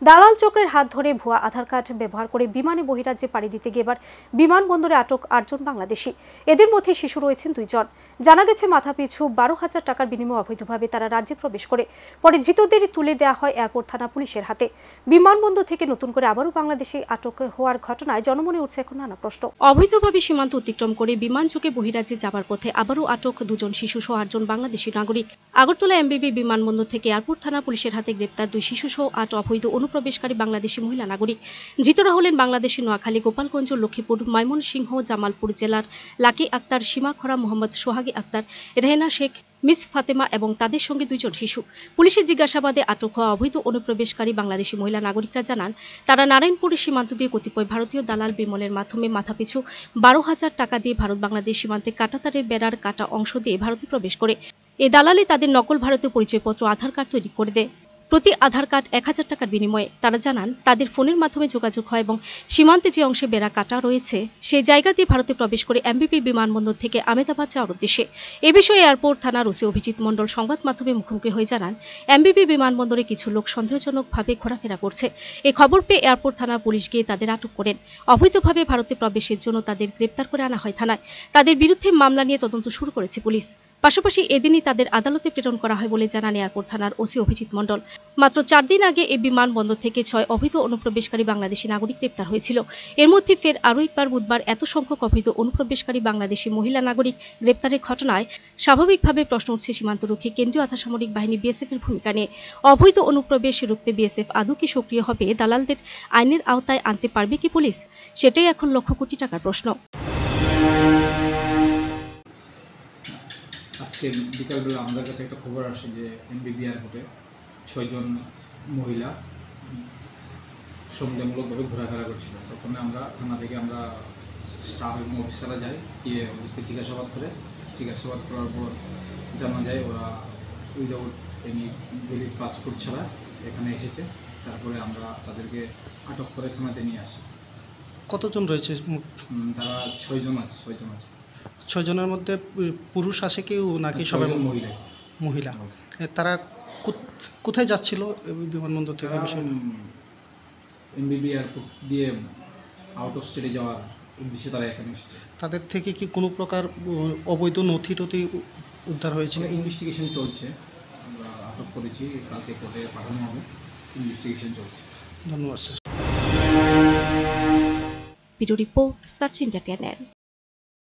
দালাল চক্রের হাত ধরে ভুয়া আধার কার্ড ব্যবহার করে বিমানে বহিরাজ্যে পাড়ি দিতে গিয়ে এবার বিমানবন্দরে আটক ৮ জন বাংলাদেশি। এদের মধ্যে শিশু রয়েছেন 2 জন। জানা গেছে মাথাপিছু 12,000 টাকার বিনিময়ে অবৈধভাবে তারা রাজ্যে প্রবেশ করে পরে ধৃতদের তুলে দেওয়া হয় এয়ারপোর্ট থানা পুলিশের হাতে। বিমানবন্দর থেকে নতুন করে আবারও বাংলাদেশি আটক হওয়ার ঘটনায় জনমনে উঠছে এখন নানা প্রশ্ন। অবৈধভাবে সীমান্ত অতিক্রম করে বিমান যোগে বহিরাজ্যে যাবার পথে আবারও আটক 2 জন শিশু সহ 8 জন বাংলাদেশি নাগরিক। আগরতলা এমবিবি বিমানবন্দর থেকে এয়ারপোর্ট থানা পুলিশের হাতে গ্রেপ্তার 2 শিশু সহ 8 অবৈধ অনুপ্রবেশকারী বাংলাদেশি মহিলা নাগরিক। ধৃতরা হলেন বাংলাদেশি নোয়াখালী, গোপালগঞ্জ, লক্ষ্মীপুর, ময়মনসিংহ, জামালপুর জেলার লাকি আক্তার, সীমাখরা, মোহাম্মদ সোহাগী আক্তার, রেহেনা শেখ, মিস ফাতেমা এবং তাদের সঙ্গে 2 জন শিশু। পুলিশের জিজ্ঞাসাবাদে আটক হওয়া অবৈধ অনুপ্রবেশকারী বাংলাদেশি মহিলা নাগরিকরা জানান, তারা নারায়ণপুরের সীমান্ত দিয়ে কতিপয় ভারতীয় দালাল বিমলের মাধ্যমে মাথাপিছু 12,000 টাকা দিয়ে ভারত বাংলাদেশ সীমান্তে কাঁটাতারের বেড়ার কাটা অংশ দিয়ে ভারতে প্রবেশ করে। এ দালালে তাদের নকল ভারতীয় পরিচয়পত্র আধার কার্ড তৈরি করে দেয়। প্রতি আধার কার্ড 1,000 টাকার বিনিময়ে। তারা জানান, তাদের ফোনের মাধ্যমে যোগাযোগ হয় এবং সীমান্তে যে অংশে বেড়া কাটা রয়েছে সেই জায়গা দিয়ে ভারতে প্রবেশ করে এমবিবি বিমানবন্দর থেকে আহমেদাবাদ যাওয়ার উদ্দেশ্যে। এ বিষয়ে এয়ারপোর্ট থানার ওসি অভিজিৎ মণ্ডল সংবাদ মাধ্যমে মুখোমুখি হয়ে জানান, এমবিবি বিমানবন্দরে কিছু লোক সন্দেহজনকভাবে ঘোরাফেরা করছে। এই খবর পেয়ে এয়ারপোর্ট থানার পুলিশ গিয়ে তাদের আটক করেন। অবৈধভাবে ভারতে প্রবেশের জন্য তাদের গ্রেপ্তার করে আনা হয় থানায়। তাদের বিরুদ্ধে মামলা নিয়ে তদন্ত শুরু করেছে পুলিশ। পাশাপাশি এদিনই তাদের আদালতে প্রেরণ করা হয় বলে জানান এয়ারপোর্ট থানার ওসি অভিজিৎ মণ্ডল। মাত্র 4 দিন আগে এই বিমানবন্দর থেকে 6 অবৈধ অনুপ্রবেশকারী বাংলাদেশি নাগরিক গ্রেপ্তার হয়েছিল। এর মধ্যে ফের আরও একবার বুধবার এত সংখ্যক অবৈধ অনুপ্রবেশকারী বাংলাদেশি মহিলা নাগরিক গ্রেপ্তারের ঘটনায় স্বাভাবিকভাবে প্রশ্ন উঠছে সীমান্তরক্ষী কেন্দ্রীয় আধাসামরিক বাহিনী বিএসএফ এর ভূমিকা নিয়ে। অবৈধ অনুপ্রবেশ রুখতে বিএসএফ আদৌ কি সক্রিয় হবে? দালালদের আইনের আওতায় আনতে পারবে কি পুলিশ? সেটাই এখন লক্ষ কোটি টাকার প্রশ্ন। আজকে বিকালবেলা আমাদের কাছে একটা খবর আসে যে এমবিবি এয়ারপোর্টে 6 জন মহিলা সন্দেহমূলকভাবে ঘোরাফেরা করছিল। তখন আমরা থানা থেকে স্টাফ এবং অফিসাররা যাই, গিয়ে ওদেরকে জিজ্ঞাসাবাদ করার পর জানা যায় ওরা উইদাউট এনি ভ্যালিড পাসপোর্ট ছাড়া এখানে এসেছে। তারপরে আমরা তাদেরকে আটক করে থানাতে নিয়ে আসি। কতজন রয়েছে? তারা 6 জন আছে। 6 জনের মধ্যে পুরুষ আছে কেউ নাকি সবাই মহিলা? তারা কোথায় যাচ্ছিল বিমানবন্দর থেকে? এমবিবি এয়ারপোর্ট দিয়ে আউট অফ স্টেটে যাওয়ার উদ্দেশ্যে তারা এখানে এসেছে। তাদের থেকে কি কোনো প্রকার অবৈধ নথি উদ্ধার হয়েছে? ইনভেস্টিগেশন চলছে, আমরা আটক করেছি, কালকে কোর্টে পাঠানো হবে। ইনভেস্টিগেশন চলছে। ধন্যবাদ sir. Video report search India channel.